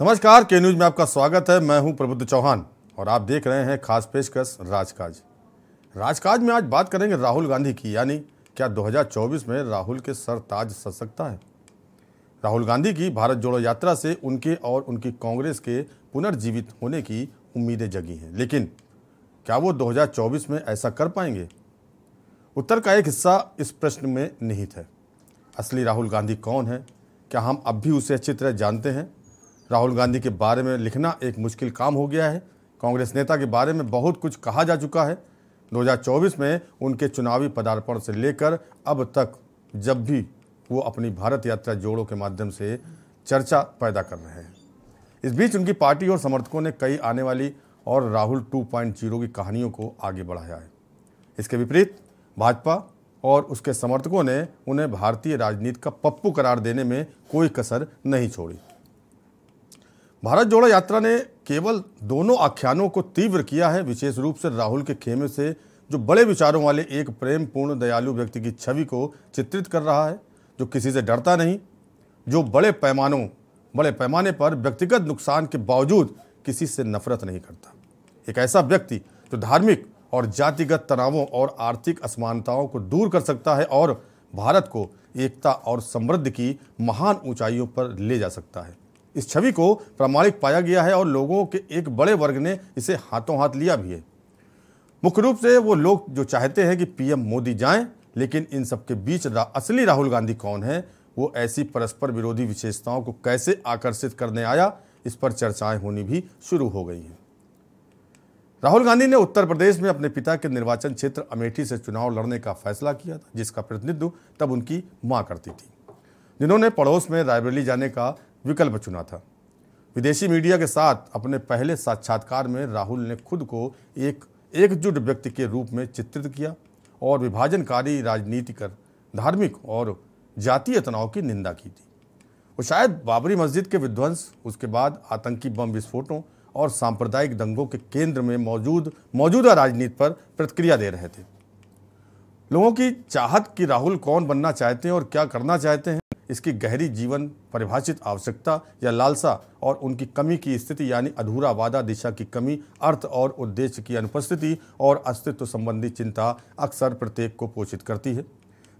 नमस्कार, के न्यूज में आपका स्वागत है। मैं हूं प्रबुद्ध चौहान और आप देख रहे हैं खास पेशकश राजकाज में आज बात करेंगे राहुल गांधी की, यानी क्या 2024 में राहुल के सर ताज सज सकता है। राहुल गांधी की भारत जोड़ो यात्रा से उनके और उनकी कांग्रेस के पुनर्जीवित होने की उम्मीदें जगी हैं, लेकिन क्या वो 2024 में ऐसा कर पाएंगे? उत्तर का एक हिस्सा इस प्रश्न में निहित है। असली राहुल गांधी कौन है? क्या हम अब भी उसे अच्छी तरह जानते हैं? राहुल गांधी के बारे में लिखना एक मुश्किल काम हो गया है। कांग्रेस नेता के बारे में बहुत कुछ कहा जा चुका है। 2024 में उनके चुनावी पदार्पण से लेकर अब तक जब भी वो अपनी भारत यात्रा जोड़ों के माध्यम से चर्चा पैदा कर रहे हैं। इस बीच उनकी पार्टी और समर्थकों ने कई आने वाली और राहुल 2.0 की कहानियों को आगे बढ़ाया है। इसके विपरीत भाजपा और उसके समर्थकों ने उन्हें भारतीय राजनीति का पप्पू करार देने में कोई कसर नहीं छोड़ी। भारत जोड़ो यात्रा ने केवल दोनों आख्यानों को तीव्र किया है। विशेष रूप से राहुल के खेमे से जो बड़े विचारों वाले एक प्रेमपूर्ण दयालु व्यक्ति की छवि को चित्रित कर रहा है, जो किसी से डरता नहीं, जो बड़े पैमाने पर व्यक्तिगत नुकसान के बावजूद किसी से नफरत नहीं करता। एक ऐसा व्यक्ति जो धार्मिक और जातिगत तनावों और आर्थिक असमानताओं को दूर कर सकता है और भारत को एकता और समृद्धि की महान ऊंचाइयों पर ले जा सकता है। इस छवि को प्रामाणिक पाया गया है और लोगों के एक बड़े वर्ग ने इसे हाथों हाथ लिया भी है। मुख्य रूप से वो लोग जो चाहते हैं कि पीएम मोदी जाएं, लेकिन इन सबके बीच असली राहुल गांधी कौन है, वो ऐसी परस्पर विरोधी विशेषताओं को कैसे आकर्षित करने आया, इस पर चर्चाएं होनी भी शुरू हो गई हैं। राहुल गांधी ने उत्तर प्रदेश में अपने पिता के निर्वाचन क्षेत्र अमेठी से चुनाव लड़ने का फैसला किया था, जिसका प्रतिनिधित्व तब उनकी मां करती थी, जिन्होंने पड़ोस में रायबरेली जाने का विकल्प चुना था। विदेशी मीडिया के साथ अपने पहले साक्षात्कार में राहुल ने खुद को एक एकजुट व्यक्ति के रूप में चित्रित किया और विभाजनकारी राजनीति कर धार्मिक और जातीय तनाव की निंदा की थी। वो शायद बाबरी मस्जिद के विध्वंस, उसके बाद आतंकी बम विस्फोटों और सांप्रदायिक दंगों के केंद्र में मौजूदा राजनीति पर प्रतिक्रिया दे रहे थे। लोगों की चाहत कि राहुल कौन बनना चाहते हैं और क्या करना चाहते हैं, इसकी गहरी जीवन परिभाषित आवश्यकता या लालसा और उनकी कमी की स्थिति, यानी अधूरा वादा, दिशा की कमी, अर्थ और उद्देश्य की अनुपस्थिति और अस्तित्व संबंधी चिंता अक्सर प्रत्येक को पोषित करती है।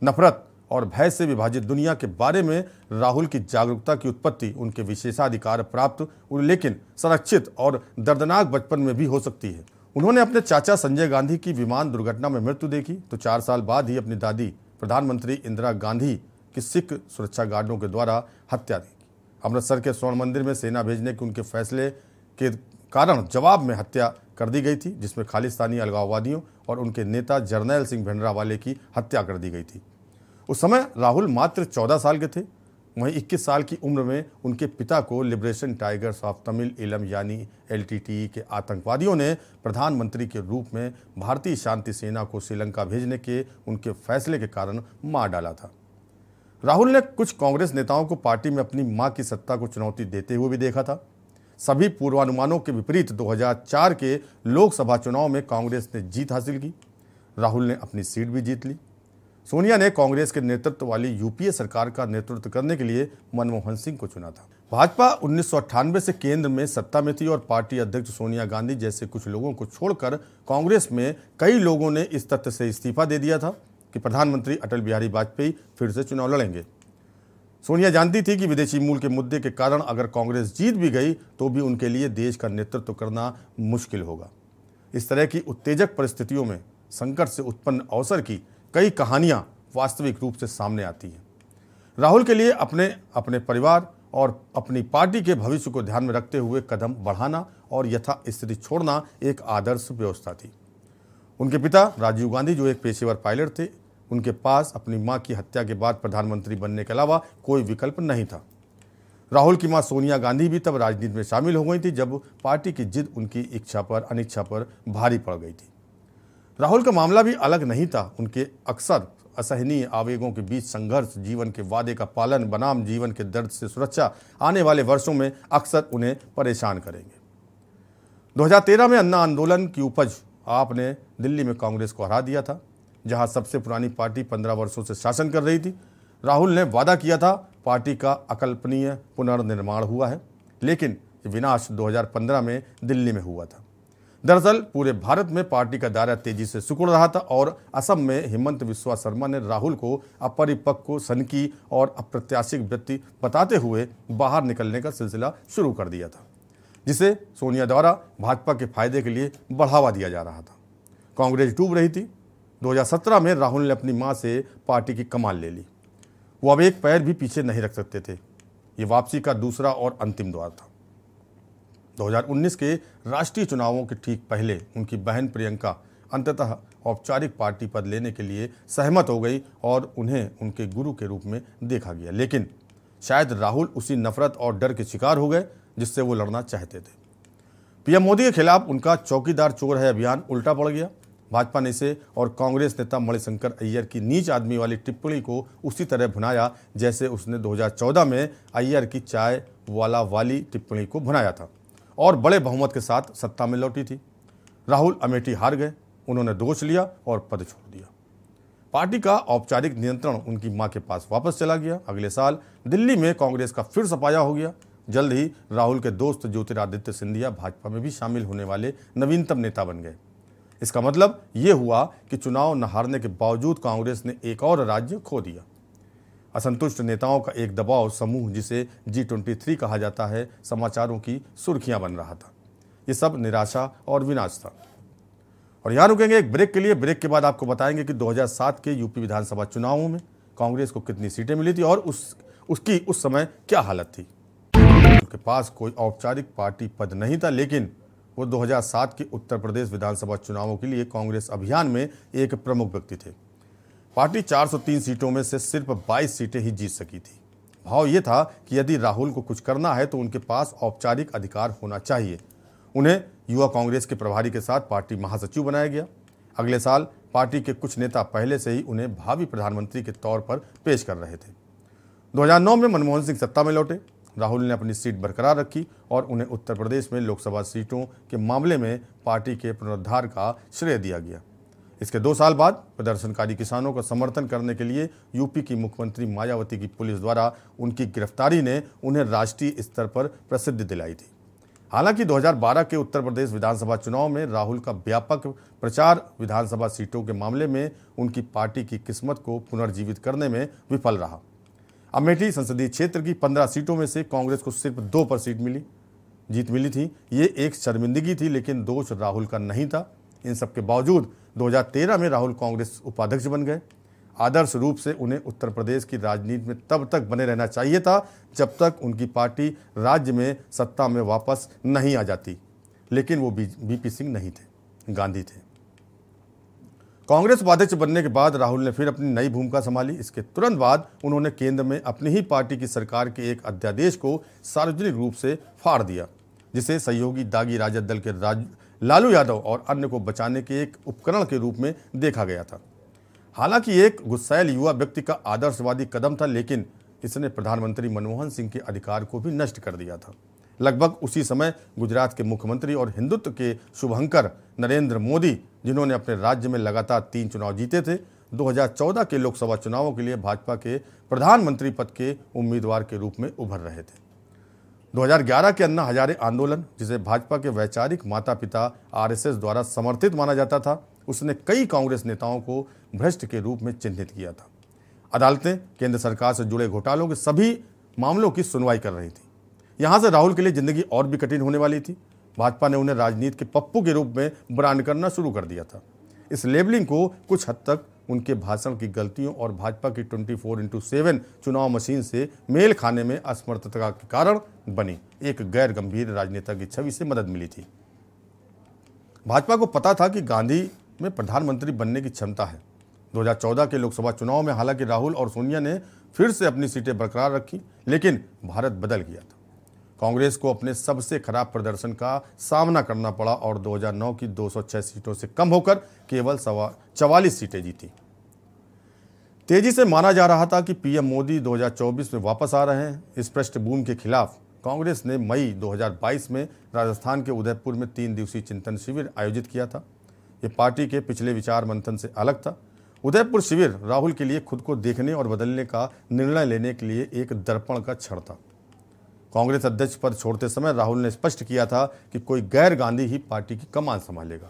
नफरत और भय से विभाजित दुनिया के बारे में राहुल की जागरूकता की उत्पत्ति उनके विशेषाधिकार प्राप्त लेकिन संरक्षित और दर्दनाक बचपन में भी हो सकती है। उन्होंने अपने चाचा संजय गांधी की विमान दुर्घटना में मृत्यु देखी तो 4 साल बाद ही अपनी दादी प्रधानमंत्री इंदिरा गांधी कि सिख सुरक्षा गार्डों के द्वारा हत्या दी। अमृतसर के स्वर्ण मंदिर में सेना भेजने के उनके फैसले के कारण जवाब में हत्या कर दी गई थी, जिसमें खालिस्तानी अलगाववादियों और उनके नेता जर्नैल सिंह भिंडरावाले की हत्या कर दी गई थी। उस समय राहुल मात्र 14 साल के थे। वहीं 21 साल की उम्र में उनके पिता को लिबरेशन टाइगर्स ऑफ तमिल इलम यानी LTTE के आतंकवादियों ने प्रधानमंत्री के रूप में भारतीय शांति सेना को श्रीलंका भेजने के उनके फैसले के कारण मार डाला था। राहुल ने कुछ कांग्रेस नेताओं को पार्टी में अपनी मां की सत्ता को चुनौती देते हुए भी देखा था। सभी पूर्वानुमानों के विपरीत 2004 के लोकसभा चुनाव में कांग्रेस ने जीत हासिल की। राहुल ने अपनी सीट भी जीत ली। सोनिया ने कांग्रेस के नेतृत्व वाली UPA सरकार का नेतृत्व करने के लिए मनमोहन सिंह को चुना था। भाजपा 1998 से केंद्र में सत्ता में थी और पार्टी अध्यक्ष सोनिया गांधी जैसे कुछ लोगों को छोड़कर कांग्रेस में कई लोगों ने इस तथ्य से इस्तीफा दे दिया था कि प्रधानमंत्री अटल बिहारी वाजपेयी फिर से चुनाव लड़ेंगे। सोनिया जानती थी कि विदेशी मूल के मुद्दे के कारण अगर कांग्रेस जीत भी गई तो भी उनके लिए देश का नेतृत्व करना मुश्किल होगा। इस तरह की उत्तेजक परिस्थितियों में संकट से उत्पन्न अवसर की कई कहानियां वास्तविक रूप से सामने आती हैं। राहुल के लिए अपने परिवार और अपनी पार्टी के भविष्य को ध्यान में रखते हुए कदम बढ़ाना और यथास्थिति छोड़ना एक आदर्श व्यवस्था थी। उनके पिता राजीव गांधी, जो एक पेशेवर पायलट थे, उनके पास अपनी मां की हत्या के बाद प्रधानमंत्री बनने के अलावा कोई विकल्प नहीं था। राहुल की मां सोनिया गांधी भी तब राजनीति में शामिल हो गई थी जब पार्टी की जिद उनकी अनिच्छा पर भारी पड़ गई थी। राहुल का मामला भी अलग नहीं था। उनके अक्सर असहनीय आवेगों के बीच संघर्ष, जीवन के वादे का पालन बनाम जीवन के दर्द से सुरक्षा आने वाले वर्षों में अक्सर उन्हें परेशान करेंगे। 2013 में अन्ना आंदोलन की उपज आपने दिल्ली में कांग्रेस को हरा दिया था, जहां सबसे पुरानी पार्टी 15 वर्षों से शासन कर रही थी। राहुल ने वादा किया था पार्टी का अकल्पनीय पुनर्निर्माण हुआ है, लेकिन विनाश 2015 में दिल्ली में हुआ था। दरअसल पूरे भारत में पार्टी का दायरा तेजी से सिकुड़ रहा था और असम में हिमंत बिस्वा शर्मा ने राहुल को अपरिपक्व, सनकी और अप्रत्याशित व्यक्ति बताते हुए बाहर निकलने का सिलसिला शुरू कर दिया था, जिसे सोनिया द्वारा भाजपा के फायदे के लिए बढ़ावा दिया जा रहा था। कांग्रेस डूब रही थी। 2017 में राहुल ने अपनी मां से पार्टी की कमान ले ली। वो अब एक पैर भी पीछे नहीं रख सकते थे। ये वापसी का दूसरा और अंतिम द्वार था। 2019 के राष्ट्रीय चुनावों के ठीक पहले उनकी बहन प्रियंका अंततः औपचारिक पार्टी पद लेने के लिए सहमत हो गई और उन्हें उनके गुरु के रूप में देखा गया। लेकिन शायद राहुल उसी नफरत और डर के शिकार हो गए जिससे वो लड़ना चाहते थे। पीएम मोदी के खिलाफ उनका चौकीदार चोर है अभियान उल्टा पड़ गया। भाजपा ने इसे और कांग्रेस नेता मणिशंकर अय्यर की नीच आदमी वाली टिप्पणी को उसी तरह भुनाया जैसे उसने 2014 में अय्यर की चाय वाला वाली टिप्पणी को भुनाया था और बड़े बहुमत के साथ सत्ता में लौटी थी। राहुल अमेठी हार गए। उन्होंने दोष लिया और पद छोड़ दिया। पार्टी का औपचारिक नियंत्रण उनकी मां के पास वापस चला गया। अगले साल दिल्ली में कांग्रेस का फिर सफाया हो गया। जल्द ही राहुल के दोस्त ज्योतिरादित्य सिंधिया भाजपा में भी शामिल होने वाले नवीनतम नेता बन गए। इसका मतलब ये हुआ कि चुनाव न हारने के बावजूद कांग्रेस ने एक और राज्य खो दिया। असंतुष्ट नेताओं का एक दबाव समूह, जिसे G23 कहा जाता है, समाचारों की सुर्खियां बन रहा था। ये सब निराशा और विनाश था। और यहाँ रुकेंगे एक ब्रेक के लिए। ब्रेक के बाद आपको बताएंगे कि 2007 के यूपी विधानसभा चुनावों में कांग्रेस को कितनी सीटें मिली थी और उसकी उस समय क्या हालत थी। उनके पास कोई औपचारिक पार्टी पद नहीं था, लेकिन वो 2007 के उत्तर प्रदेश विधानसभा चुनावों के लिए कांग्रेस अभियान में एक प्रमुख व्यक्ति थे। पार्टी 403 सीटों में से सिर्फ 22 सीटें ही जीत सकी थी। भाव ये था कि यदि राहुल को कुछ करना है तो उनके पास औपचारिक अधिकार होना चाहिए। उन्हें युवा कांग्रेस के प्रभारी के साथ पार्टी महासचिव बनाया गया। अगले साल पार्टी के कुछ नेता पहले से ही उन्हें भावी प्रधानमंत्री के तौर पर पेश कर रहे थे। 2009 में मनमोहन सिंह सत्ता में लौटे। राहुल ने अपनी सीट बरकरार रखी और उन्हें उत्तर प्रदेश में लोकसभा सीटों के मामले में पार्टी के पुनरुद्धार का श्रेय दिया गया। इसके 2 साल बाद प्रदर्शनकारी किसानों का समर्थन करने के लिए यूपी की मुख्यमंत्री मायावती की पुलिस द्वारा उनकी गिरफ्तारी ने उन्हें राष्ट्रीय स्तर पर प्रसिद्धि दिलाई थी। हालांकि 2012 के उत्तर प्रदेश विधानसभा चुनाव में राहुल का व्यापक प्रचार विधानसभा सीटों के मामले में उनकी पार्टी की किस्मत को पुनर्जीवित करने में विफल रहा। अमेठी संसदीय क्षेत्र की 15 सीटों में से कांग्रेस को सिर्फ 2 पर जीत मिली थी। ये एक शर्मिंदगी थी, लेकिन दोष राहुल का नहीं था। इन सब के बावजूद 2013 में राहुल कांग्रेस उपाध्यक्ष बन गए। आदर्श रूप से उन्हें उत्तर प्रदेश की राजनीति में तब तक बने रहना चाहिए था जब तक उनकी पार्टी राज्य में सत्ता में वापस नहीं आ जाती, लेकिन वो बीपी सिंह नहीं थे, गांधी थे। कांग्रेस उपाध्यक्ष बनने के बाद राहुल ने फिर अपनी नई भूमिका संभाली। इसके तुरंत बाद उन्होंने केंद्र में अपनी ही पार्टी की सरकार के एक अध्यादेश को सार्वजनिक रूप से फाड़ दिया, जिसे सहयोगी दागी राजद दल के लालू यादव और अन्य को बचाने के एक उपकरण के रूप में देखा गया था। हालांकि एक गुस्सैल युवा व्यक्ति का आदर्शवादी कदम था, लेकिन इसने प्रधानमंत्री मनमोहन सिंह के अधिकार को भी नष्ट कर दिया था। लगभग उसी समय गुजरात के मुख्यमंत्री और हिंदुत्व के शुभंकर नरेंद्र मोदी, जिन्होंने अपने राज्य में लगातार 3 चुनाव जीते थे, 2014 के लोकसभा चुनावों के लिए भाजपा के प्रधानमंत्री पद के उम्मीदवार के रूप में उभर रहे थे। 2011 के अन्ना हजारे आंदोलन, जिसे भाजपा के वैचारिक माता पिता आरएसएस द्वारा समर्थित माना जाता था, उसने कई कांग्रेस नेताओं को भ्रष्ट के रूप में चिन्हित किया था। अदालतें केंद्र सरकार से जुड़े घोटालों के सभी मामलों की सुनवाई कर रही थी। यहां से राहुल के लिए जिंदगी और भी कठिन होने वाली थी। भाजपा ने उन्हें राजनीति के पप्पू के रूप में ब्रांड करना शुरू कर दिया था। इस लेबलिंग को कुछ हद तक उनके भाषण की गलतियों और भाजपा की 24/7 चुनाव मशीन से मेल खाने में असमर्थता के कारण बनी एक गैर गंभीर राजनेता की छवि से मदद मिली थी। भाजपा को पता था कि गांधी में प्रधानमंत्री बनने की क्षमता है। 2014 के लोकसभा चुनाव में हालांकि राहुल और सोनिया ने फिर से अपनी सीटें बरकरार रखी, लेकिन भारत बदल गया था। कांग्रेस को अपने सबसे खराब प्रदर्शन का सामना करना पड़ा और 2009 की 206 सीटों से कम होकर केवल 44 सीटें जीती। तेजी से माना जा रहा था कि पीएम मोदी 2024 में वापस आ रहे हैं। इस पृष्ठभूमि के खिलाफ कांग्रेस ने मई 2022 में राजस्थान के उदयपुर में 3 दिवसीय चिंतन शिविर आयोजित किया था। ये पार्टी के पिछले विचार मंथन से अलग था। उदयपुर शिविर राहुल के लिए खुद को देखने और बदलने का निर्णय लेने के लिए एक दर्पण का क्षण था। कांग्रेस अध्यक्ष पद छोड़ते समय राहुल ने स्पष्ट किया था कि कोई गैर गांधी ही पार्टी की कमान संभालेगा।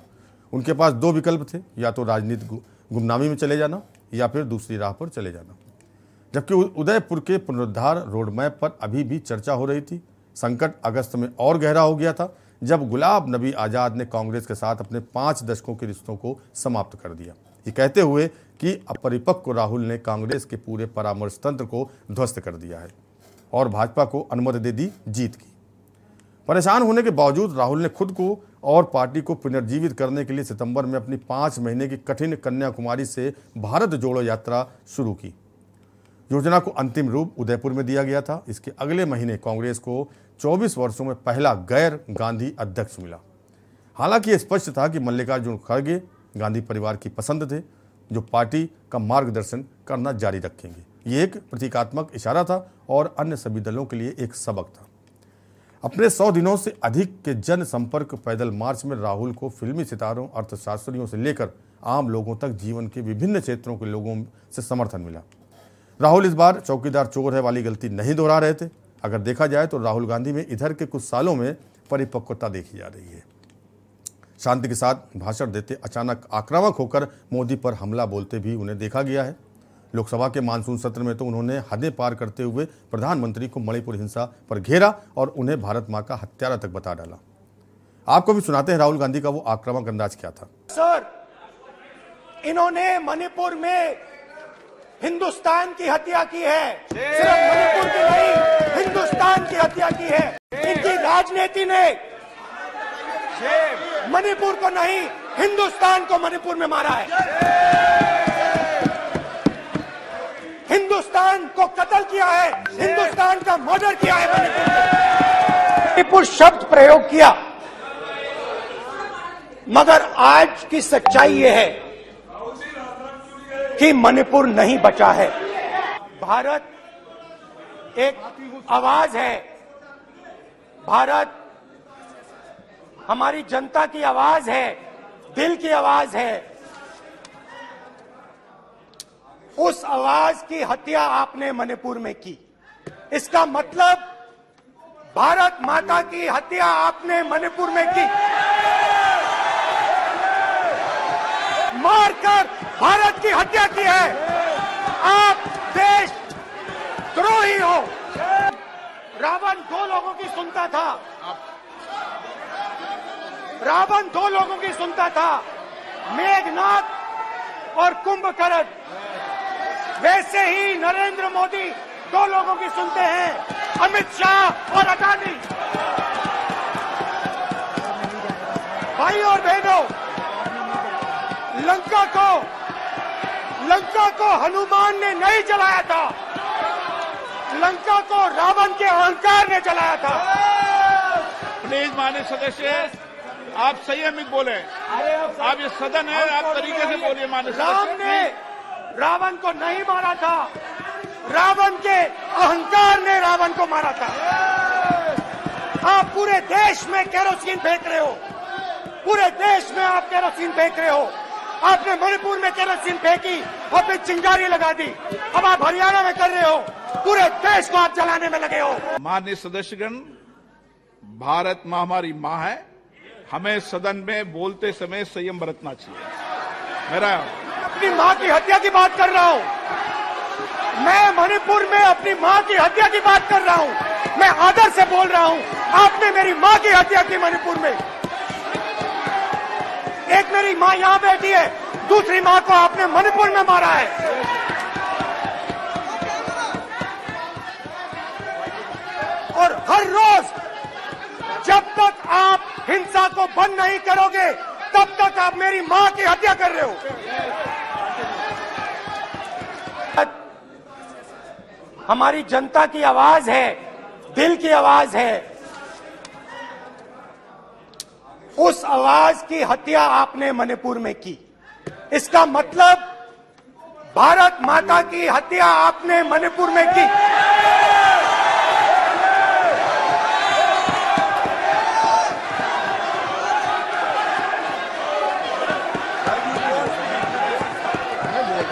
उनके पास दो विकल्प थे, या तो राजनीतिक गुमनामी में चले जाना या फिर दूसरी राह पर चले जाना। जबकि उदयपुर के पुनरुद्धार रोडमैप पर अभी भी चर्चा हो रही थी। संकट अगस्त में और गहरा हो गया था जब गुलाम नबी आज़ाद ने कांग्रेस के साथ अपने 5 दशकों के रिश्तों को समाप्त कर दिया, ये कहते हुए कि अपरिपक्व राहुल ने कांग्रेस के पूरे परामर्श तंत्र को ध्वस्त कर दिया है और भाजपा को अनुमति दे दी जीत की। परेशान होने के बावजूद राहुल ने खुद को और पार्टी को पुनर्जीवित करने के लिए सितंबर में अपनी 5 महीने की कठिन कन्याकुमारी से भारत जोड़ो यात्रा शुरू की। योजना को अंतिम रूप उदयपुर में दिया गया था। इसके अगले महीने कांग्रेस को 24 वर्षों में पहला गैर गांधी अध्यक्ष मिला। हालांकि यह स्पष्ट था कि मल्लिकार्जुन खड़गे गांधी परिवार की पसंद थे, जो पार्टी का मार्गदर्शन करना जारी रखेंगे। ये एक प्रतीकात्मक इशारा था और अन्य सभी दलों के लिए एक सबक था। अपने 100 दिनों से अधिक के जनसंपर्क पैदल मार्च में राहुल को फिल्मी सितारों, अर्थशास्त्रियों से लेकर आम लोगों तक जीवन के विभिन्न क्षेत्रों के लोगों से समर्थन मिला। राहुल इस बार चौकीदार चोर है वाली गलती नहीं दोहरा रहे थे। अगर देखा जाए तो राहुल गांधी में इधर के कुछ सालों में परिपक्वता देखी जा रही है। शांति के साथ भाषण देते अचानक आक्रामक होकर मोदी पर हमला बोलते भी उन्हें देखा गया है। लोकसभा के मानसून सत्र में तो उन्होंने हदें पार करते हुए प्रधानमंत्री को मणिपुर हिंसा पर घेरा और उन्हें भारत मां का हत्यारा तक बता डाला। आपको भी सुनाते हैं राहुल गांधी का वो आक्रामक अंदाज क्या था। सर, इन्होंने मणिपुर में हिंदुस्तान की हत्या की है। सिर्फ मणिपुर की नहीं, हिंदुस्तान की हत्या की है। इनकी राजनीति ने मणिपुर को नहीं, हिंदुस्तान को मणिपुर में मारा है। हिंदुस्तान को कत्ल किया है, हिंदुस्तान का मर्डर किया है मणिपुर में। मणिपुर शब्द प्रयोग किया, मगर आज की सच्चाई यह है कि मणिपुर नहीं बचा है। भारत एक आवाज है, भारत हमारी जनता की आवाज है, दिल की आवाज है। उस आवाज की हत्या आपने मणिपुर में की। इसका मतलब भारत माता की हत्या आपने मणिपुर में की। मारकर भारत की हत्या की है। आप देश द्रोही हो। रावण 2 लोगों की सुनता था, रावण 2 लोगों की सुनता था, मेघनाथ और कुंभकर्ण। वैसे ही नरेंद्र मोदी 2 लोगों की सुनते हैं, अमित शाह और अडानी। भाई और बहनों, लंका को हनुमान ने नहीं जलाया था, लंका को रावण के अहंकार ने जलाया था। प्लीज माननीय सदस्य, आप संयमित बोले। आप ये सदन है, आप तरीके से बोलिए। माननीय राम ने रावण को नहीं मारा था, रावण के अहंकार ने रावण को मारा था। आप पूरे देश में केरोसिन फेंक रहे हो, पूरे देश में आप केरोसिन फेंक रहे हो। आपने मणिपुर में केरोसिन फेंकी, आपने चिंगारी लगा दी। अब आप हरियाणा में कर रहे हो, पूरे देश को आप जलाने में लगे हो। माननीय सदस्यगण, भारत मां हमारी मां है। हमें सदन में बोलते समय संयम बरतना चाहिए। मेरा अपनी मां की हत्या की बात कर रहा हूं। मैं मणिपुर में अपनी मां की हत्या की बात कर रहा हूं। मैं आदर से बोल रहा हूं। आपने मेरी मां की हत्या की मणिपुर में। एक मेरी मां यहां बैठी है, दूसरी मां को आपने मणिपुर में मारा है। और हर रोज जब तक आप हिंसा को बंद नहीं करोगे, तब तक आप मेरी मां की हत्या कर रहे हो। हमारी जनता की आवाज है, दिल की आवाज है। उस आवाज की हत्या आपने मणिपुर में की। इसका मतलब भारत माता की हत्या आपने मणिपुर में की।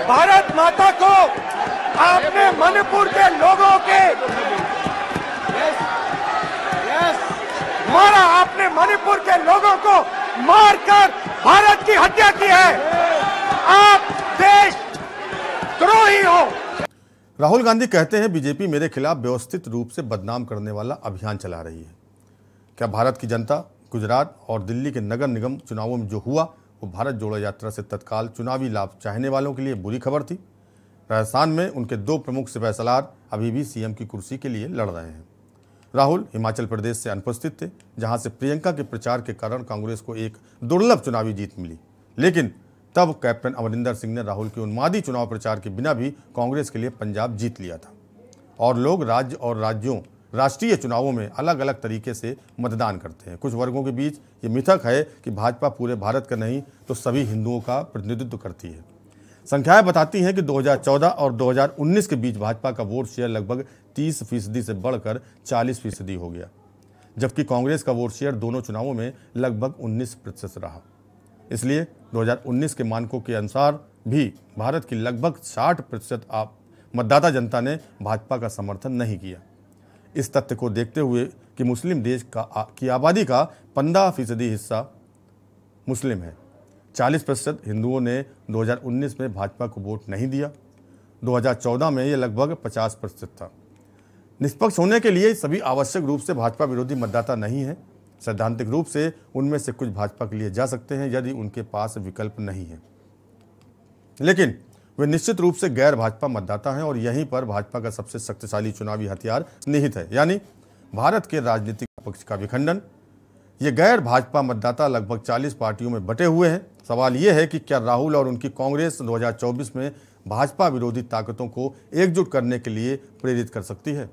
भारत माता को आपने मणिपुर के लोगों के मणिपुर के लोगों को मारकर भारत की हत्या की है। आप देश द्रोही हो। राहुल गांधी कहते हैं बीजेपी मेरे खिलाफ व्यवस्थित रूप से बदनाम करने वाला अभियान चला रही है। क्या भारत की जनता गुजरात और दिल्ली के नगर निगम चुनावों में जो हुआ वो भारत जोड़ो यात्रा से तत्काल चुनावी लाभ चाहने वालों के लिए बुरी खबर थी? राजस्थान में उनके दो प्रमुख सिपहसालार अभी भी सीएम की कुर्सी के लिए लड़ रहे हैं। राहुल हिमाचल प्रदेश से अनुपस्थित थे, जहां से प्रियंका के प्रचार के कारण कांग्रेस को एक दुर्लभ चुनावी जीत मिली। लेकिन तब कैप्टन अमरिंदर सिंह ने राहुल के उन्मादी चुनाव प्रचार के बिना भी कांग्रेस के लिए पंजाब जीत लिया था। और लोग राज्य और राष्ट्रीय चुनावों में अलग अलग तरीके से मतदान करते हैं। कुछ वर्गों के बीच ये मिथक है कि भाजपा पूरे भारत का नहीं तो सभी हिंदुओं का प्रतिनिधित्व करती है। संख्याएं बताती हैं कि 2014 और 2019 के बीच भाजपा का वोट शेयर लगभग 30% से बढ़कर 40% हो गया, जबकि कांग्रेस का वोट शेयर दोनों चुनावों में लगभग 19% रहा। इसलिए 2019 के मानकों के अनुसार भी भारत की लगभग 60% मतदाता जनता ने भाजपा का समर्थन नहीं किया। इस तथ्य को देखते हुए कि मुस्लिम देश की आबादी का 15% हिस्सा मुस्लिम है, 40% हिंदुओं ने 2019 में भाजपा को वोट नहीं दिया। 2014 में यह लगभग 50% था। निष्पक्ष होने के लिए सभी आवश्यक रूप से भाजपा विरोधी मतदाता नहीं है। सैद्धांतिक रूप से उनमें से कुछ भाजपा के लिए जा सकते हैं यदि उनके पास विकल्प नहीं है, लेकिन वे निश्चित रूप से गैर भाजपा मतदाता हैं और यहीं पर भाजपा का सबसे शक्तिशाली चुनावी हथियार निहित है, यानी भारत के राजनीतिक पक्ष का विखंडन। ये गैर भाजपा मतदाता लगभग 40 पार्टियों में बटे हुए हैं। सवाल ये है कि क्या राहुल और उनकी कांग्रेस 2024 में भाजपा विरोधी ताकतों को एकजुट करने के लिए प्रेरित कर सकती है?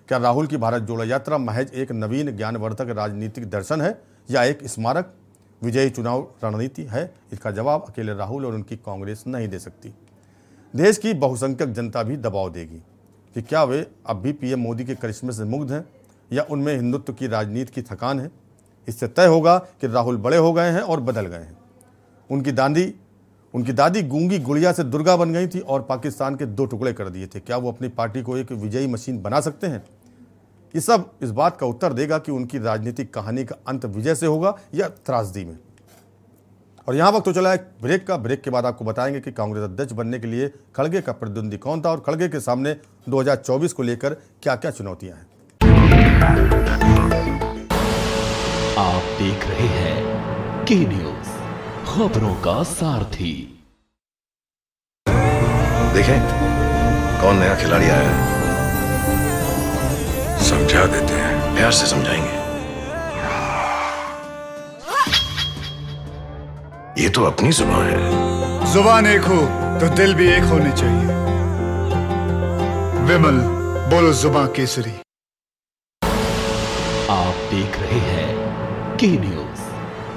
क्या राहुल की भारत जोड़ो यात्रा महज एक नवीन ज्ञानवर्धक राजनीतिक दर्शन है या एक स्मारक विजयी चुनाव रणनीति है? इसका जवाब अकेले राहुल और उनकी कांग्रेस नहीं दे सकती। देश की बहुसंख्यक जनता भी दबाव देगी कि क्या वे अब भी पीएम मोदी के करिश्मे से मुग्ध हैं या उनमें हिंदुत्व की राजनीति की थकान है। इससे तय होगा कि राहुल बड़े हो गए हैं और बदल गए हैं। उनकी दादी गूंगी गुड़िया से दुर्गा बन गई थी और पाकिस्तान के 2 टुकड़े कर दिए थे। क्या वो अपनी पार्टी को एक विजयी मशीन बना सकते हैं? ये सब इस बात का उत्तर देगा कि उनकी राजनीतिक कहानी का अंत विजय से होगा या त्रासदी में। और यहाँ वक्त तो चला है ब्रेक का। ब्रेक के बाद आपको बताएंगे कि कांग्रेस अध्यक्ष बनने के लिए खड़गे का प्रतिद्वंदी कौन था और खड़गे के सामने 2024 को लेकर क्या क्या चुनौतियां हैं। आप देख रहे हैं के न्यूज, खबरों का सारथी। देखें कौन नया खिलाड़ी आया है, समझा देते हैं, प्यार से समझाएंगे। ये तो अपनी जुबान है। जुबान एक हो तो दिल भी एक होने चाहिए। विमल बोलो जुबान केसरी। आप देख रहे हैं के न्यूज,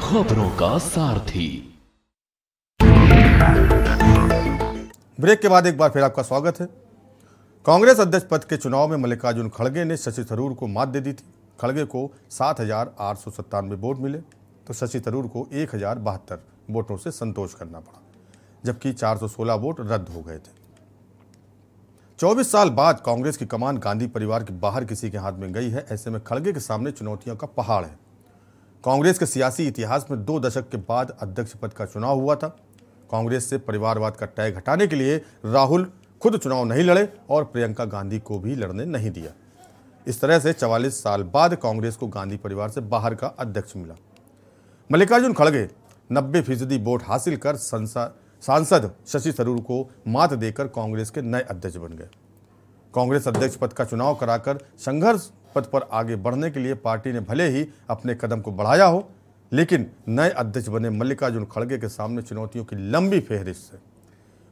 खबरों का सारथी। ब्रेक के बाद एक बार फिर आपका स्वागत है। कांग्रेस अध्यक्ष पद के चुनाव में मल्लिकार्जुन खड़गे ने शशि थरूर को मात दे दी थी। खड़गे को 7,897 वोट मिले तो शशि थरूर को 1,072 वोटों से संतोष करना पड़ा, जबकि 416 वोट रद्द हो गए थे। 24 साल बाद कांग्रेस की कमान गांधी परिवार के बाहर किसी के हाथ में गई है। ऐसे में खड़गे के सामने चुनौतियों का पहाड़ है। कांग्रेस के सियासी इतिहास में 2 दशक के बाद अध्यक्ष पद का चुनाव हुआ था। कांग्रेस से परिवारवाद का टैग हटाने के लिए राहुल खुद चुनाव नहीं लड़े और प्रियंका गांधी को भी लड़ने नहीं दिया। इस तरह से 44 साल बाद कांग्रेस को गांधी परिवार से बाहर का अध्यक्ष मिला। मल्लिकार्जुन खड़गे 90% वोट हासिल कर सांसद शशि थरूर को मात देकर कांग्रेस के नए अध्यक्ष बन गए। कांग्रेस अध्यक्ष पद का चुनाव कराकर संघर्ष पथ पर आगे बढ़ने के लिए पार्टी ने भले ही अपने कदम को बढ़ाया हो, लेकिन नए अध्यक्ष बने मल्लिकार्जुन खड़गे के सामने चुनौतियों की लंबी फेहरिस्त है।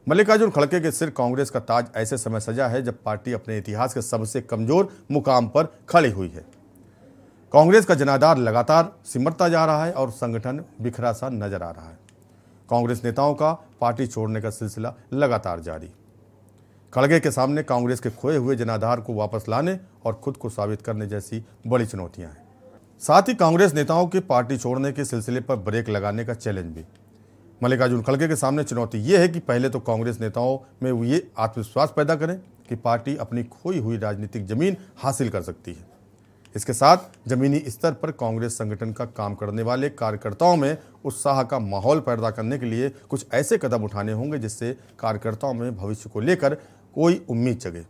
मल्लिकार्जुन खड़गे के सिर कांग्रेस का ताज ऐसे समय सजा है जब पार्टी अपने इतिहास के सबसे कमजोर मुकाम पर खड़ी हुई है। कांग्रेस का जनाधार लगातार सिमटता जा रहा है और संगठन बिखरा सा नजर आ रहा है। कांग्रेस नेताओं का पार्टी छोड़ने का सिलसिला लगातार जारी। खड़गे के सामने कांग्रेस के खोए हुए जनाधार को वापस लाने और खुद को साबित करने जैसी बड़ी चुनौतियां हैं। साथ ही कांग्रेस नेताओं के पार्टी छोड़ने के सिलसिले पर ब्रेक लगाने का चैलेंज भी। मल्लिकार्जुन खड़गे के सामने चुनौती ये है कि पहले तो कांग्रेस नेताओं में ये आत्मविश्वास पैदा करें कि पार्टी अपनी खोई हुई राजनीतिक जमीन हासिल कर सकती है। इसके साथ जमीनी स्तर पर कांग्रेस संगठन का काम करने वाले कार्यकर्ताओं में उत्साह का माहौल पैदा करने के लिए कुछ ऐसे कदम उठाने होंगे जिससे कार्यकर्ताओं में भविष्य को लेकर कोई उम्मीद जगे।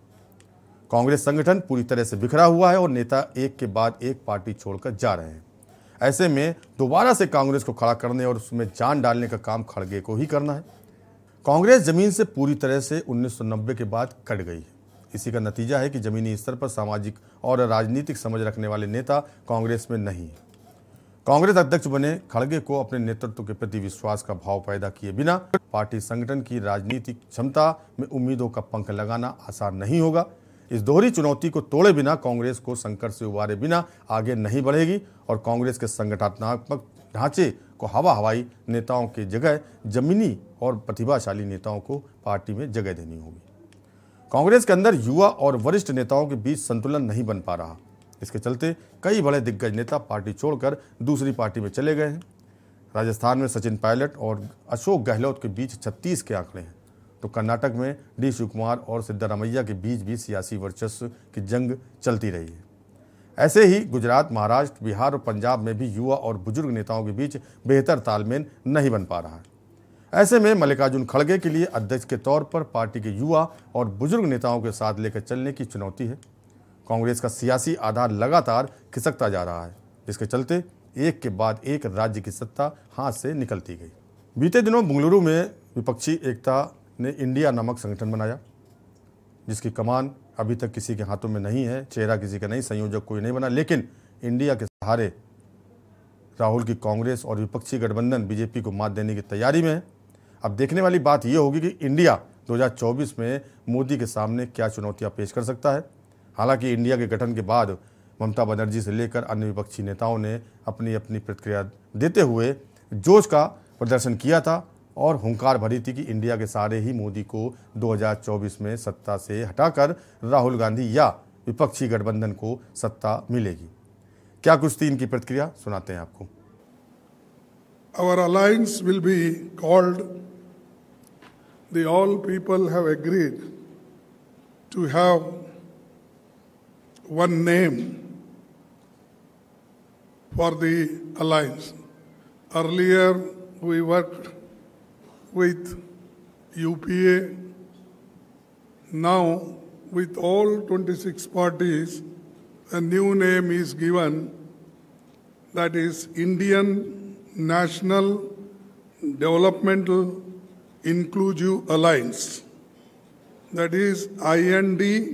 कांग्रेस संगठन पूरी तरह से बिखरा हुआ है और नेता एक के बाद एक पार्टी छोड़कर जा रहे हैं। ऐसे में दोबारा से कांग्रेस को खड़ा करने और उसमें जान डालने का काम खड़गे को ही करना है। कांग्रेस जमीन से पूरी तरह से 1990 के बाद कट गई है। इसी का नतीजा है कि जमीनी स्तर पर सामाजिक और राजनीतिक समझ रखने वाले नेता कांग्रेस में नहीं है। कांग्रेस अध्यक्ष बने खड़गे को अपने नेतृत्व के प्रति विश्वास का भाव पैदा किए बिना पार्टी संगठन की राजनीतिक क्षमता में उम्मीदों का पंख लगाना आसान नहीं होगा। इस दोहरी चुनौती को तोड़े बिना कांग्रेस को संकट से उबारे बिना आगे नहीं बढ़ेगी और कांग्रेस के संगठनात्मक ढांचे को हवाई नेताओं की जगह जमीनी और प्रतिभाशाली नेताओं को पार्टी में जगह देनी होगी। कांग्रेस के अंदर युवा और वरिष्ठ नेताओं के बीच संतुलन नहीं बन पा रहा। इसके चलते कई बड़े दिग्गज नेता पार्टी छोड़कर दूसरी पार्टी में चले गए हैं। राजस्थान में सचिन पायलट और अशोक गहलोत के बीच 36 के आंकड़े हैं, तो कर्नाटक में डी शिवकुमार और सिद्धरामैया के बीच भी सियासी वर्चस्व की जंग चलती रही है। ऐसे ही गुजरात, महाराष्ट्र, बिहार और पंजाब में भी युवा और बुजुर्ग नेताओं के बीच बेहतर तालमेल नहीं बन पा रहा है। ऐसे में मल्लिकार्जुन खड़गे के लिए अध्यक्ष के तौर पर पार्टी के युवा और बुजुर्ग नेताओं के साथ लेकर चलने की चुनौती है। कांग्रेस का सियासी आधार लगातार खिसकता जा रहा है, जिसके चलते एक के बाद एक राज्य की सत्ता हाथ से निकलती गई। बीते दिनों बेंगलुरु में विपक्षी एकता ने इंडिया नामक संगठन बनाया, जिसकी कमान अभी तक किसी के हाथों में नहीं है, चेहरा किसी का नहीं, संयोजक कोई नहीं बना, लेकिन इंडिया के सहारे राहुल की कांग्रेस और विपक्षी गठबंधन बीजेपी को मात देने की तैयारी में है। अब देखने वाली बात यह होगी कि इंडिया 2024 में मोदी के सामने क्या चुनौतियां पेश कर सकता है। हालांकि इंडिया के गठन के बाद ममता बनर्जी से लेकर अन्य विपक्षी नेताओं ने अपनी अपनी प्रतिक्रिया देते हुए जोश का प्रदर्शन किया था और हुंकार भरी थी कि इंडिया के सहारे ही मोदी को 2024 में सत्ता से हटाकर राहुल गांधी या विपक्षी गठबंधन को सत्ता मिलेगी। क्या कुछ थी इनकी प्रतिक्रिया, सुनाते हैं आपको। Our alliance will be called the All People Have Agreed to have one name for the alliance. Earlier we worked with UPA. Now with all 26 parties, a new name is given, that is Indian National Developmental Inclusive Alliance, that is INDIL,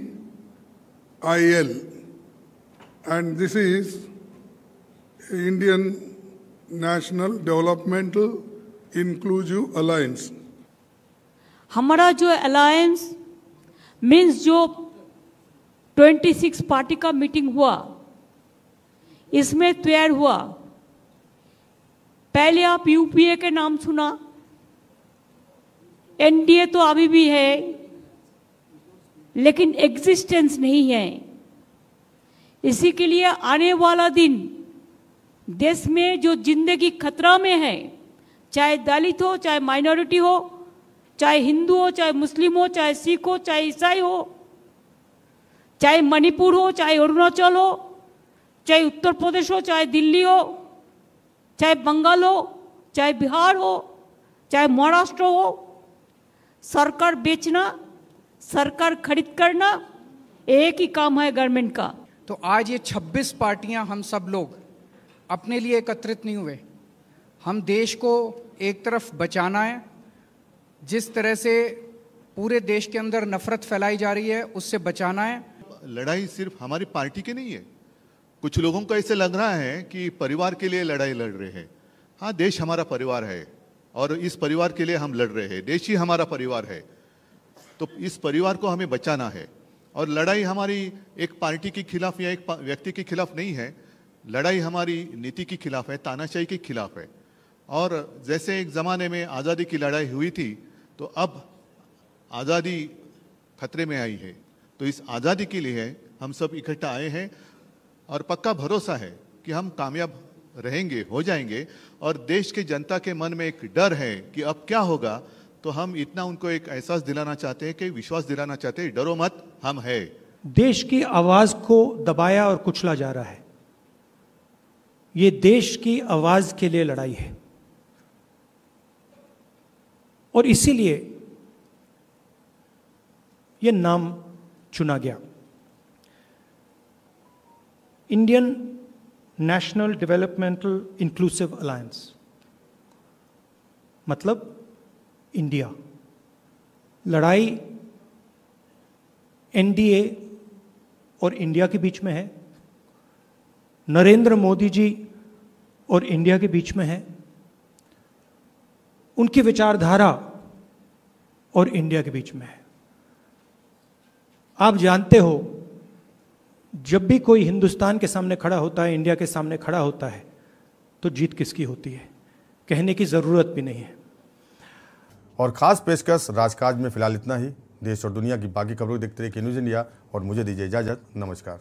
and this is Indian National Developmental Inclusive Alliance. हमारा जो alliance means जो 26 party का meeting हुआ, इसमें तैयार हुआ। पहले आप यूपीए के नाम सुना, एनडीए तो अभी भी है लेकिन एग्जिस्टेंस नहीं है। इसी के लिए आने वाला दिन देश में जो जिंदगी खतरा में है, चाहे दलित हो, चाहे माइनॉरिटी हो, चाहे हिंदू हो, चाहे मुस्लिम हो, चाहे सिख हो, चाहे ईसाई हो, चाहे मणिपुर हो, चाहे अरुणाचल हो, चाहे उत्तर प्रदेश हो, चाहे दिल्ली हो, चाहे बंगाल हो, चाहे बिहार हो, चाहे महाराष्ट्र हो, सरकार बेचना, सरकार खरीद करना एक ही काम है गवर्नमेंट का। तो आज ये 26 पार्टियां हम सब लोग अपने लिए एकत्रित नहीं हुए। हम देश को एक तरफ बचाना है। जिस तरह से पूरे देश के अंदर नफरत फैलाई जा रही है, उससे बचाना है। लड़ाई सिर्फ हमारी पार्टी की नहीं है। कुछ लोगों को ऐसे लग रहा है कि परिवार के लिए लड़ाई लड़ रहे हैं। हाँ, देश हमारा परिवार है और इस परिवार के लिए हम लड़ रहे हैं। देश ही हमारा परिवार है, तो इस परिवार को हमें बचाना है। और लड़ाई हमारी एक पार्टी के खिलाफ या एक व्यक्ति के खिलाफ नहीं है। लड़ाई हमारी नीति के खिलाफ है, तानाशाही के खिलाफ है। और जैसे एक ज़माने में आज़ादी की लड़ाई हुई थी, तो अब आज़ादी खतरे में आई है। तो इस आज़ादी के लिए हम सब इकट्ठा आए हैं और पक्का भरोसा है कि हम कामयाब रहेंगे, हो जाएंगे। और देश के जनता के मन में एक डर है कि अब क्या होगा, तो हम इतना उनको एक एहसास दिलाना चाहते हैं, कि विश्वास दिलाना चाहते हैं, डरो मत, हम है। देश की आवाज को दबाया और कुचला जा रहा है। ये देश की आवाज के लिए लड़ाई है और इसीलिए ये नाम चुना गया। Indian national developmental inclusive alliance, मतलब इंडिया। लड़ाई एनडीए और इंडिया के बीच में है, नरेंद्र मोदी जी और इंडिया के बीच में है, उनकी विचारधारा और इंडिया के बीच में है। आप जानते हो, जब भी कोई हिंदुस्तान के सामने खड़ा होता है, इंडिया के सामने खड़ा होता है, तो जीत किसकी होती है, कहने की जरूरत भी नहीं है। और खास पेशकश राजकाज में फिलहाल इतना ही। देश और दुनिया की बाकी खबरों देखते रहिए के न्यूज़ इंडिया और मुझे दीजिए इजाजत। नमस्कार।